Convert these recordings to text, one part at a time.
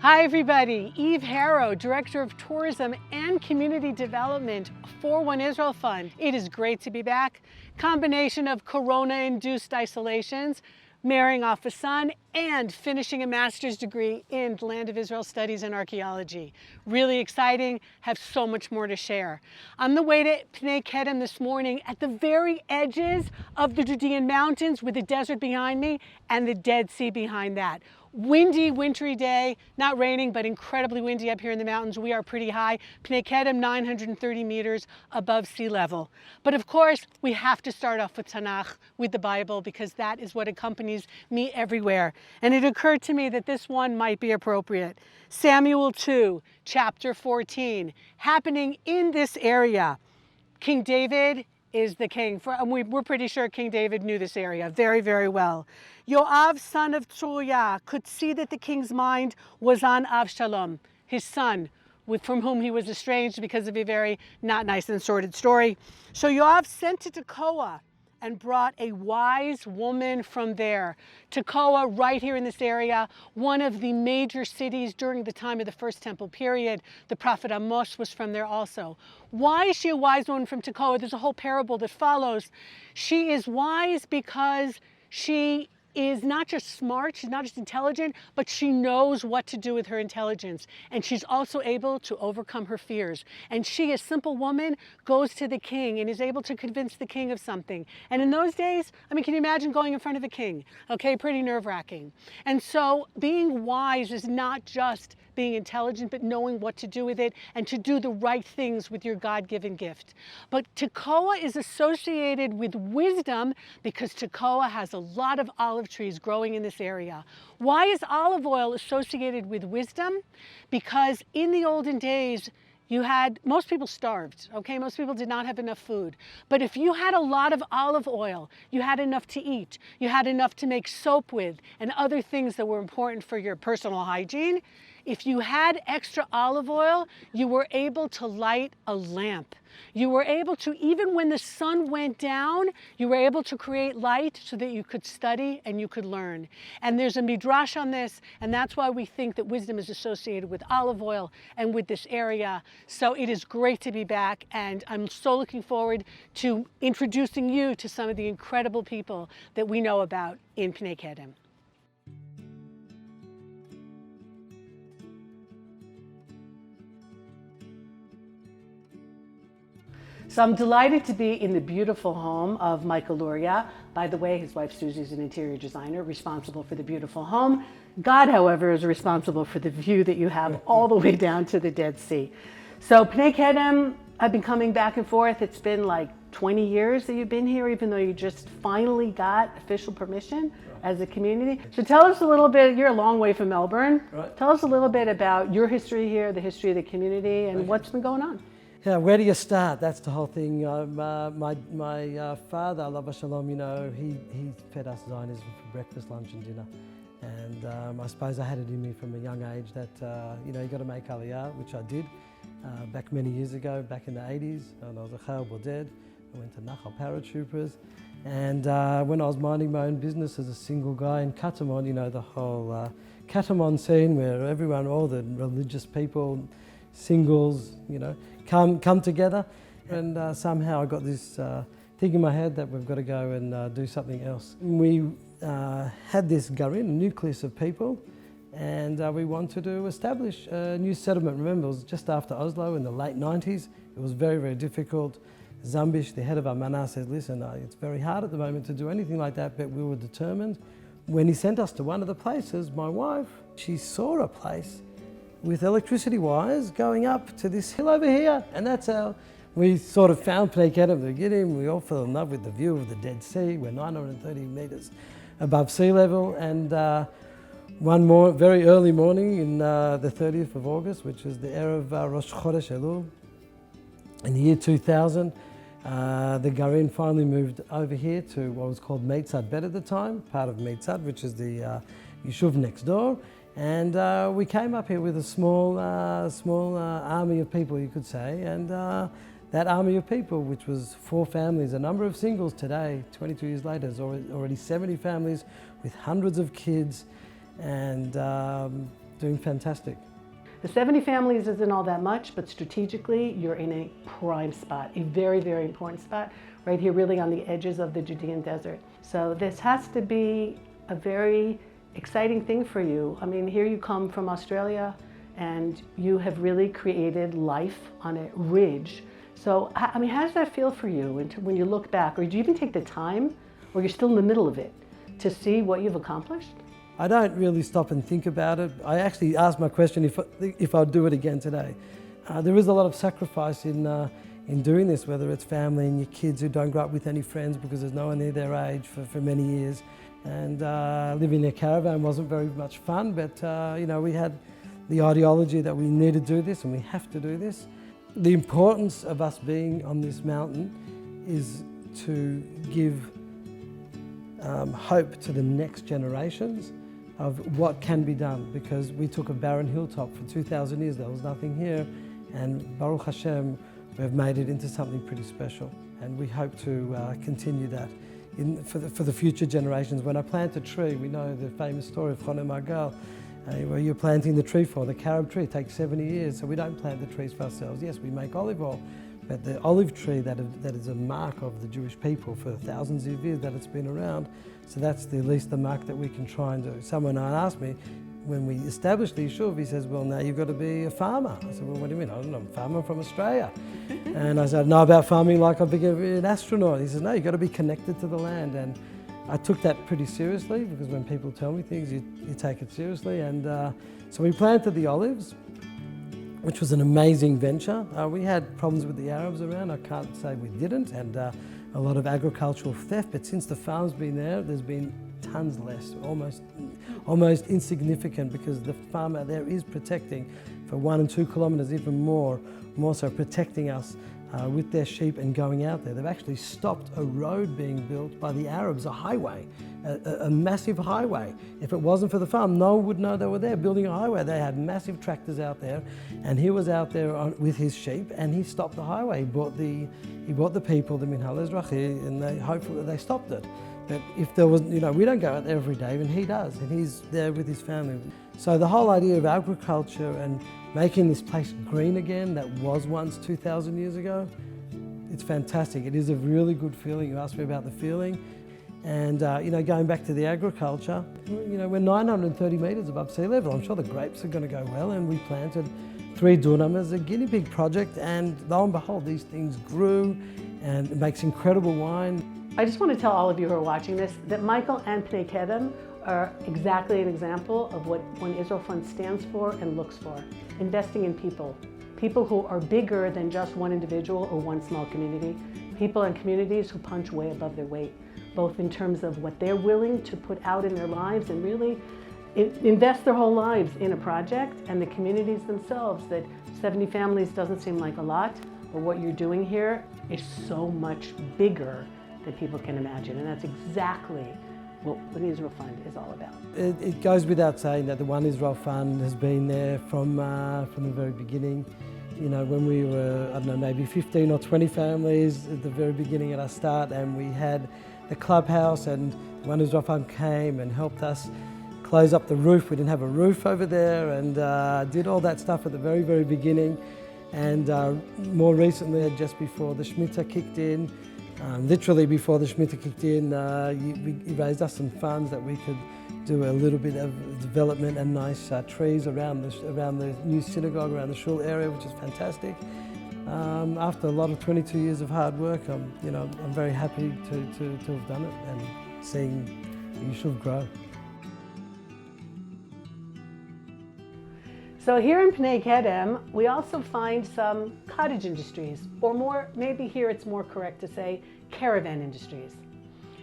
Hi everybody, Eve Harow, Director of Tourism and Community Development for One Israel Fund. It is great to be back. Combination of Corona-induced isolations, marrying off a son, and finishing a master's degree in Land of Israel Studies and Archaeology. Really exciting, have so much more to share. On the way to Pnai Kedem this morning, at the very edges of the Judean mountains with the desert behind me and the Dead Sea behind that. Windy, wintry day, not raining, but incredibly windy up here in the mountains. We are pretty high. Pnai Kedem, 930 meters above sea level. But of course, we have to start off with Tanakh, with the Bible, because that is what accompanies me everywhere. And it occurred to me that this one might be appropriate. Samuel 2, chapter 14, happening in this area. King David is the king. We're pretty sure King David knew this area very, very well. Yoav, son of Tzuruiah, could see that the king's mind was on Avshalom, his son, from whom he was estranged because of a very not nice and sordid story. So Yoav sent to Tekoa and brought a wise woman from there. Tekoa, right here in this area, one of the major cities during the time of the First Temple period. The prophet Amos was from there also. Why is she a wise woman from Tekoa? There's a whole parable that follows. She is wise because she is not just smart, she's not just intelligent, but she knows what to do with her intelligence. And she's also able to overcome her fears. And she, a simple woman, goes to the king and is able to convince the king of something. And in those days, I mean, can you imagine going in front of a king? Okay, pretty nerve-wracking. And so being wise is not just being intelligent, but knowing what to do with it and to do the right things with your God-given gift. But Tekoa is associated with wisdom because Tekoa has a lot of olive trees growing in this area. Why is olive oil associated with wisdom? Because in the olden days, most people starved, okay? Most people did not have enough food. But if you had a lot of olive oil, you had enough to eat, you had enough to make soap with, and other things that were important for your personal hygiene. If you had extra olive oil, you were able to light a lamp. You were able to, even when the sun went down, you were able to create light so that you could study and you could learn. And there's a midrash on this, and that's why we think that wisdom is associated with olive oil and with this area. So it is great to be back, and I'm so looking forward to introducing you to some of the incredible people that we know about in Pnai Kedem. So I'm delighted to be in the beautiful home of Michael Luria. By the way, his wife Susie is an interior designer responsible for the beautiful home. God, however, is responsible for the view that you have all the way down to the Dead Sea. So Pnai Kedem, I've been coming back and forth. It's been like 20 years that you've been here, even though you just finally got official permission as a community. So tell us a little bit, you're a long way from Melbourne. Right. Tell us a little bit about your history here, the history of the community, and what's been going on. Yeah, where do you start? That's the whole thing. My father, Alav Shalom, he fed us Zionism for breakfast, lunch and dinner. And I suppose I had it in me from a young age that, you got to make Aliyah, which I did back many years ago, back in the 80s. And I was a Chayil Boded. I went to Nachal paratroopers. And when I was minding my own business as a single guy in Katamon, the whole Katamon scene where everyone, all the religious people, singles, come together, and somehow I got this thing in my head that we've got to go and do something else. We had this garin, a nucleus of people, and we wanted to establish a new settlement. Remember, it was just after Oslo in the late 90s. It was very, very difficult. Zambish, the head of Amana, said, listen, it's very hard at the moment to do anything like that, but we were determined. When he sent us to one of the places, my wife, she saw a place with electricity wires going up to this hill over here. And that's how we sort of found Pnai Kedem at the beginning. We all fell in love with the view of the Dead Sea. We're 930 meters above sea level. And one very early morning in the 30th of August, which was the Erev Rosh Chodesh Elul, in the year 2000, the Garin finally moved over here to what was called Meitzad Bet at the time, part of Meitzad, which is the Yishuv next door. And we came up here with a small army of people, you could say, and that army of people, which was 4 families, a number of singles today, 22 years later, there's already 70 families with hundreds of kids, and doing fantastic. The 70 families isn't all that much, but strategically, you're in a prime spot, a very, very important spot, right here really on the edges of the Judean Desert. So this has to be a very exciting thing for you. I mean, here you come from Australia and you have really created life on a ridge. So, I mean, how does that feel for you when you look back, or do you even take the time, or you're still in the middle of it, to see what you've accomplished? I don't really stop and think about it. I actually ask my question if I'd do it again today. There is a lot of sacrifice in doing this, whether it's family and your kids who don't grow up with any friends because there's no one near their age for many years. And living in a caravan wasn't very much fun, but you know, we had the ideology that we need to do this and we have to do this. The importance of us being on this mountain is to give hope to the next generations of what can be done, because we took a barren hilltop for 2,000 years, there was nothing here, and Baruch Hashem, we've made it into something pretty special, and we hope to continue that for the future generations. When I plant a tree, we know the famous story of Chone Margal, where you're planting the tree for. The carob tree takes 70 years, so we don't plant the trees for ourselves. Yes, we make olive oil, but the olive tree that is a mark of the Jewish people for thousands of years that it's been around, so that's at least the mark that we can try and do. Someone asked me, when we established the Yishuv, he says, well, now you've got to be a farmer. I said, well, what do you mean? I'm a farmer from Australia. And I said, I know about farming like I've been an astronaut. He says, no, you've got to be connected to the land. And I took that pretty seriously, because when people tell me things, you take it seriously. And so we planted the olives, which was an amazing venture. We had problems with the Arabs around. I can't say we didn't, and a lot of agricultural theft. But since the farm's been there, there's been tons less, almost insignificant, because the farmer there is protecting for 1 and 2 kilometres, even more so protecting us with their sheep and going out there. They've actually stopped a road being built by the Arabs, a highway, a massive highway. If it wasn't for the farm, no one would know they were there building a highway. They had massive tractors out there, and he was out there with his sheep, and he stopped the highway. He brought the people, the Minhal Ezrachi, and hopefully they stopped it. But if there was, you know, we don't go out there every day, and he does, and he's there with his family. So the whole idea of agriculture and making this place green again, that was once 2,000 years ago, it's fantastic. It is a really good feeling. You asked me about the feeling. And, you know, going back to the agriculture, you know, we're 930 metres above sea level. I'm sure the grapes are going to go well, and we planted 3 dunam as a guinea pig project, and lo and behold, these things grew, and it makes incredible wine. I just want to tell all of you who are watching this that Michael and Pnai Kedem are exactly an example of what One Israel Fund stands for and looks for. Investing in people. People who are bigger than just one individual or one small community. People and communities who punch way above their weight, both in terms of what they're willing to put out in their lives and really invest their whole lives in a project, and the communities themselves. That 70 families doesn't seem like a lot, but what you're doing here is so much bigger than people can imagine, and that's exactly what One Israel Fund is all about. It goes without saying that the One Israel Fund has been there from the very beginning. You know, when we were, I don't know, maybe 15 or 20 families at the very beginning at our start, and we had the clubhouse, and One Israel Fund came and helped us close up the roof. We didn't have a roof over there, and did all that stuff at the very, very beginning. And more recently, just before the Shemitah kicked in, literally before the Shemitah kicked in, you raised us some funds that we could do a little bit of development and nice trees around the new synagogue, around the shul area, which is fantastic. After a lot of 22 years of hard work, I'm very happy to have done it and seeing the Yishuv grow. So here in Pnai Kedem, we also find some cottage industries, or more, maybe here it's more correct to say caravan industries.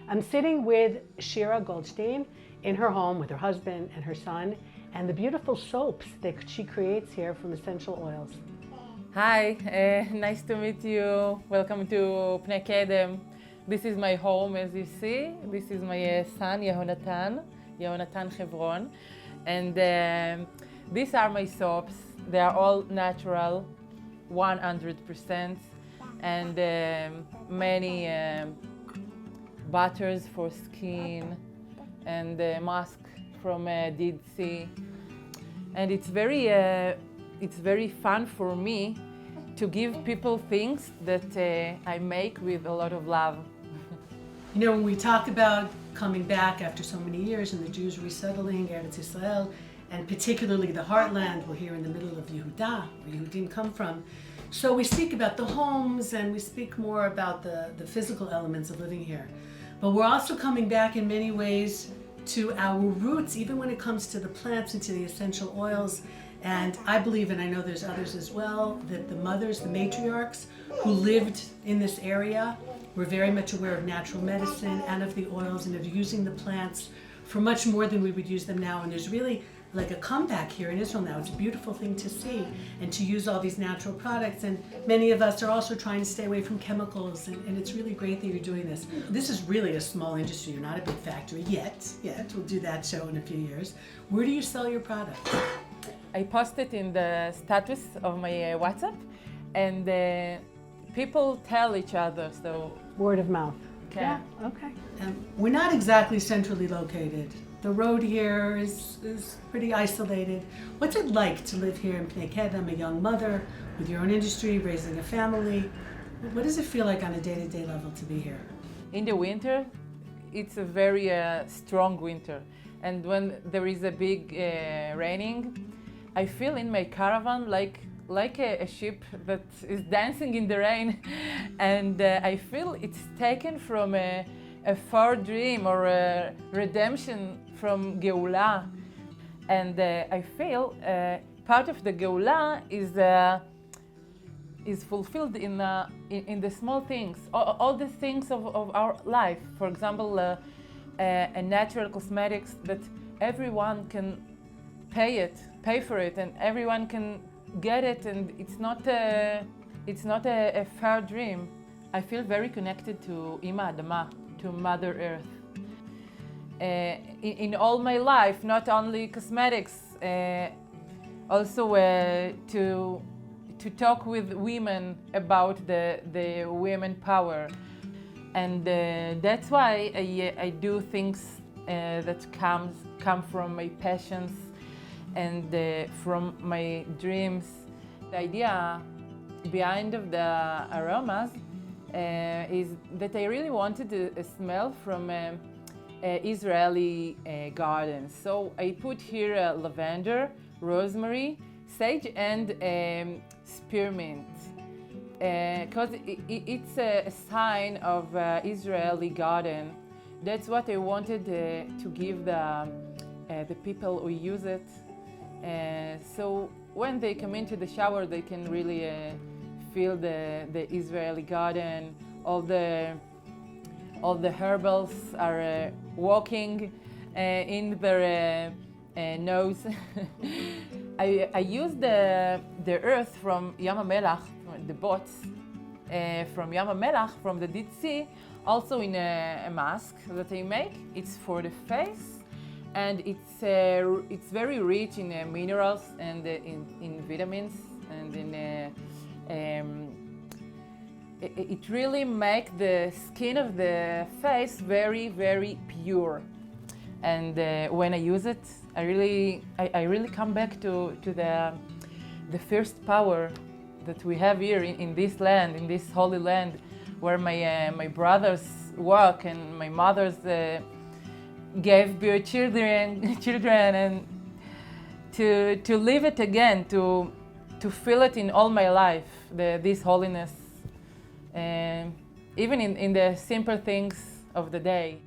I'm sitting with Shira Goldstein in her home with her husband and her son, and the beautiful soaps that she creates here from essential oils. Hi, nice to meet you. Welcome to Pnai Kedem. This is my home, as you see. This is my son, Yehonatan Hebron. And these are my soaps. They are all natural, 100%, and many butters for skin, and mask from Dead Sea. and it's very fun for me to give people things that I make with a lot of love. You know, when we talk about coming back after so many years and the Jews resettling Eretz Israel, and particularly the heartland, we're here in the middle of Yehuda, where Yehudim come from. So we speak about the homes and we speak more about the physical elements of living here. But we're also coming back in many ways to our roots, even when it comes to the plants and to the essential oils. And I believe, and I know there's others as well, that the mothers, the matriarchs who lived in this area were very much aware of natural medicine and of the oils and of using the plants for much more than we would use them now. And there's really like a comeback here in Israel now. It's a beautiful thing to see and to use all these natural products. And many of us are also trying to stay away from chemicals, and it's really great that you're doing this. This is really a small industry. You're not a big factory yet. We'll do that show in a few years. Where do you sell your products? I posted in the status of my WhatsApp, and people tell each other, so... Word of mouth. Okay. Yeah, okay. We're not exactly centrally located. The road here is pretty isolated. What's it like to live here in Pnai Kedem, a young mother with your own industry, raising a family? What does it feel like on a day-to-day level to be here? In the winter, it's a very strong winter. And when there is a big raining, I feel in my caravan like a ship that is dancing in the rain. And I feel it's taken from a far dream or a redemption from Geula. And I feel part of the Geula is fulfilled in the small things, all the things of our life. For example, a natural cosmetics that everyone can pay for it, and everyone can get it, and it's not a far dream. I feel very connected to Ima Adama, to Mother Earth. In all my life, not only cosmetics, also to talk with women about the women power. And that's why I do things that come from my passions and from my dreams. The idea behind of the aromas is that I really wanted a smell from Israeli gardens. So I put here lavender, rosemary, sage, and spearmint, because it's a sign of Israeli garden. That's what I wanted to give the people who use it. So when they come into the shower, they can really feel the Israeli garden. All the herbals are walking in their nose. I use the earth from Yam HaMelach, the bots from Yam HaMelach, from the Dead Sea, also in a mask that I make. It's for the face, and it's very rich in minerals and in vitamins, and it really makes the skin of the face very, very pure. And when I use it, I really come back to the first power that we have here in this land, in this holy land, where my brothers walk and my mothers gave birth children, and to live it again, to feel it in all my life, this holiness, even in the simple things of the day.